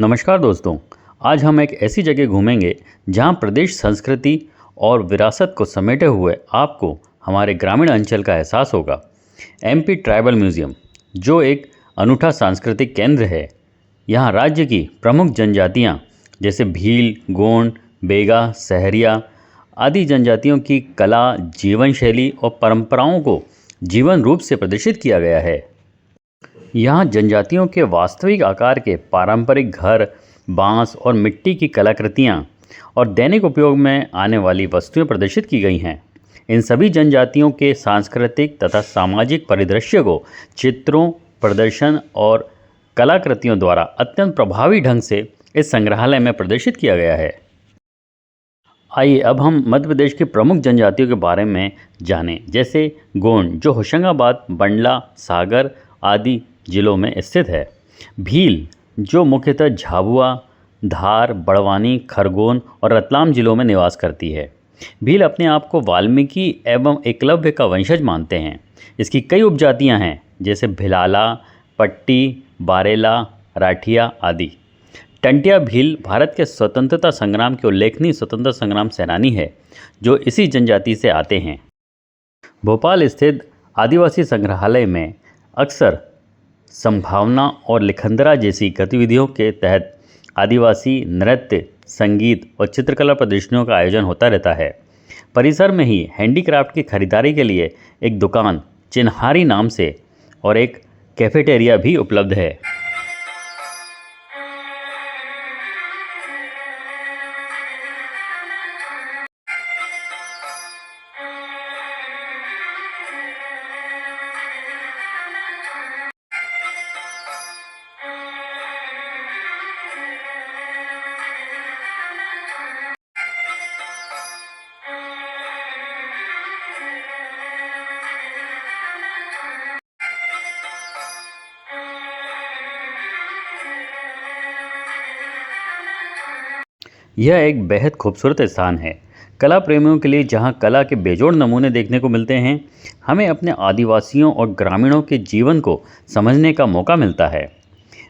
नमस्कार दोस्तों। आज हम एक ऐसी जगह घूमेंगे जहां प्रदेश संस्कृति और विरासत को समेटे हुए आपको हमारे ग्रामीण अंचल का एहसास होगा। एमपी ट्राइबल म्यूजियम जो एक अनूठा सांस्कृतिक केंद्र है। यहां राज्य की प्रमुख जनजातियां जैसे भील, गोंड, बेगा, सहरिया आदि जनजातियों की कला, जीवन शैली और परंपराओं को जीवन रूप से प्रदर्शित किया गया है। यहाँ जनजातियों के वास्तविक आकार के पारंपरिक घर, बांस और मिट्टी की कलाकृतियाँ और दैनिक उपयोग में आने वाली वस्तुएं प्रदर्शित की गई हैं। इन सभी जनजातियों के सांस्कृतिक तथा सामाजिक परिदृश्य को चित्रों, प्रदर्शन और कलाकृतियों द्वारा अत्यंत प्रभावी ढंग से इस संग्रहालय में प्रदर्शित किया गया है। आइए अब हम मध्य प्रदेश की प्रमुख जनजातियों के बारे में जानें, जैसे गोंड जो होशंगाबाद, मंडला, सागर आदि जिलों में स्थित है। भील जो मुख्यतः झाबुआ, धार, बड़वानी, खरगोन और रतलाम जिलों में निवास करती है। भील अपने आप को वाल्मीकि एवं एकलव्य का वंशज मानते हैं। इसकी कई उपजातियां हैं जैसे भिलाला, पट्टी, बारेला, राठिया आदि। टंटिया भील भारत के स्वतंत्रता संग्राम के उल्लेखनीय स्वतंत्रता संग्राम सेनानी है जो इसी जनजाति से आते हैं। भोपाल स्थित आदिवासी संग्रहालय में अक्सर संभावना और लिखंदरा जैसी गतिविधियों के तहत आदिवासी नृत्य, संगीत और चित्रकला प्रदर्शनियों का आयोजन होता रहता है। परिसर में ही हैंडीक्राफ्ट की खरीदारी के लिए एक दुकान चिन्हारी नाम से और एक कैफेटेरिया भी उपलब्ध है। यह एक बेहद खूबसूरत स्थान है कला प्रेमियों के लिए, जहां कला के बेजोड़ नमूने देखने को मिलते हैं। हमें अपने आदिवासियों और ग्रामीणों के जीवन को समझने का मौका मिलता है।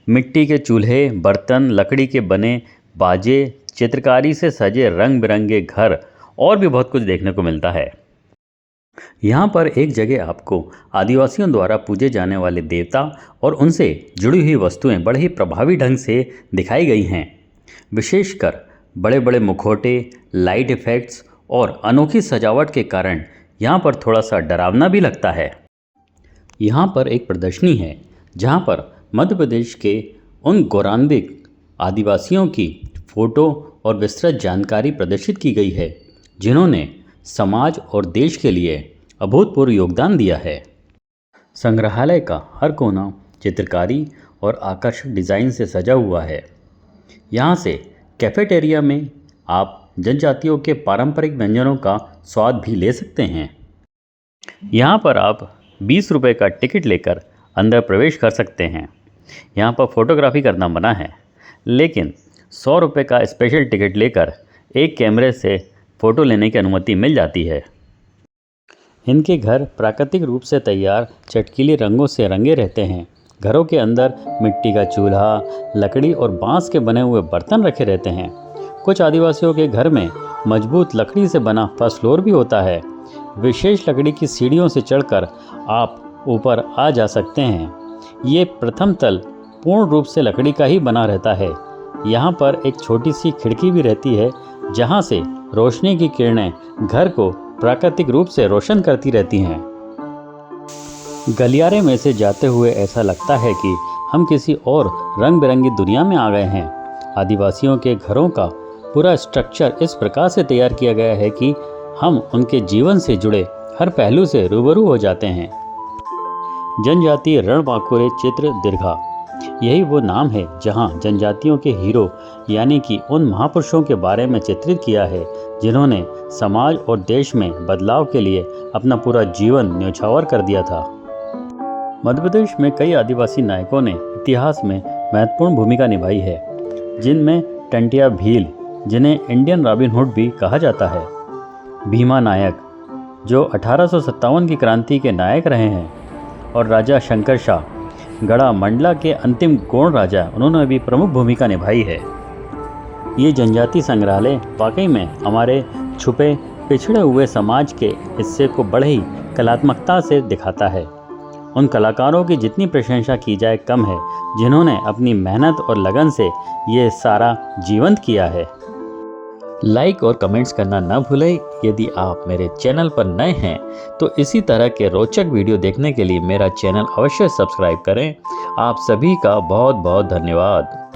मिट्टी के चूल्हे, बर्तन, लकड़ी के बने बाजे, चित्रकारी से सजे रंग बिरंगे घर और भी बहुत कुछ देखने को मिलता है। यहाँ पर एक जगह आपको आदिवासियों द्वारा पूजे जाने वाले देवता और उनसे जुड़ी हुई वस्तुएं बड़े ही प्रभावी ढंग से दिखाई गई हैं। विशेषकर बड़े बड़े मुखौटे, लाइट इफ़ेक्ट्स और अनोखी सजावट के कारण यहाँ पर थोड़ा सा डरावना भी लगता है। यहाँ पर एक प्रदर्शनी है जहाँ पर मध्य प्रदेश के उन गौरवान्वित आदिवासियों की फ़ोटो और विस्तृत जानकारी प्रदर्शित की गई है जिन्होंने समाज और देश के लिए अभूतपूर्व योगदान दिया है। संग्रहालय का हर कोना चित्रकारी और आकर्षक डिज़ाइन से सजा हुआ है। यहाँ से कैफेटेरिया में आप जनजातियों के पारंपरिक व्यंजनों का स्वाद भी ले सकते हैं। यहाँ पर आप 20 रुपये का टिकट लेकर अंदर प्रवेश कर सकते हैं। यहाँ पर फोटोग्राफी करना मना है, लेकिन 100 रुपये का स्पेशल टिकट लेकर एक कैमरे से फ़ोटो लेने की अनुमति मिल जाती है। इनके घर प्राकृतिक रूप से तैयार चटकीले रंगों से रंगे रहते हैं। घरों के अंदर मिट्टी का चूल्हा, लकड़ी और बांस के बने हुए बर्तन रखे रहते हैं। कुछ आदिवासियों के घर में मजबूत लकड़ी से बना फर्स्ट फ्लोर भी होता है। विशेष लकड़ी की सीढ़ियों से चढ़कर आप ऊपर आ जा सकते हैं। ये प्रथम तल पूर्ण रूप से लकड़ी का ही बना रहता है। यहाँ पर एक छोटी सी खिड़की भी रहती है जहाँ से रोशनी की किरणें घर को प्राकृतिक रूप से रोशन करती रहती हैं। गलियारे में से जाते हुए ऐसा लगता है कि हम किसी और रंग बिरंगी दुनिया में आ गए हैं। आदिवासियों के घरों का पूरा स्ट्रक्चर इस प्रकार से तैयार किया गया है कि हम उनके जीवन से जुड़े हर पहलू से रूबरू हो जाते हैं। जनजातीय रणबांकुरे चित्र दीर्घा, यही वो नाम है जहां जनजातियों के हीरो यानी कि उन महापुरुषों के बारे में चित्रित किया है जिन्होंने समाज और देश में बदलाव के लिए अपना पूरा जीवन न्यौछावर कर दिया था। मध्य प्रदेश में कई आदिवासी नायकों ने इतिहास में महत्वपूर्ण भूमिका निभाई है, जिनमें टंटिया भील जिन्हें इंडियन रॉबिन हुड भी कहा जाता है, भीमा नायक जो 1857 की क्रांति के नायक रहे हैं, और राजा शंकर शाह गढ़ा मंडला के अंतिम गोंड राजा, उन्होंने भी प्रमुख भूमिका निभाई है। ये जनजाति संग्रहालय वाकई में हमारे छुपे पिछड़े हुए समाज के हिस्से को बड़े ही कलात्मकता से दिखाता है। उन कलाकारों की जितनी प्रशंसा की जाए कम है, जिन्होंने अपनी मेहनत और लगन से ये सारा जीवंत किया है। लाइक और कमेंट्स करना न भूलें। यदि आप मेरे चैनल पर नए हैं तो इसी तरह के रोचक वीडियो देखने के लिए मेरा चैनल अवश्य सब्सक्राइब करें। आप सभी का बहुत बहुत धन्यवाद।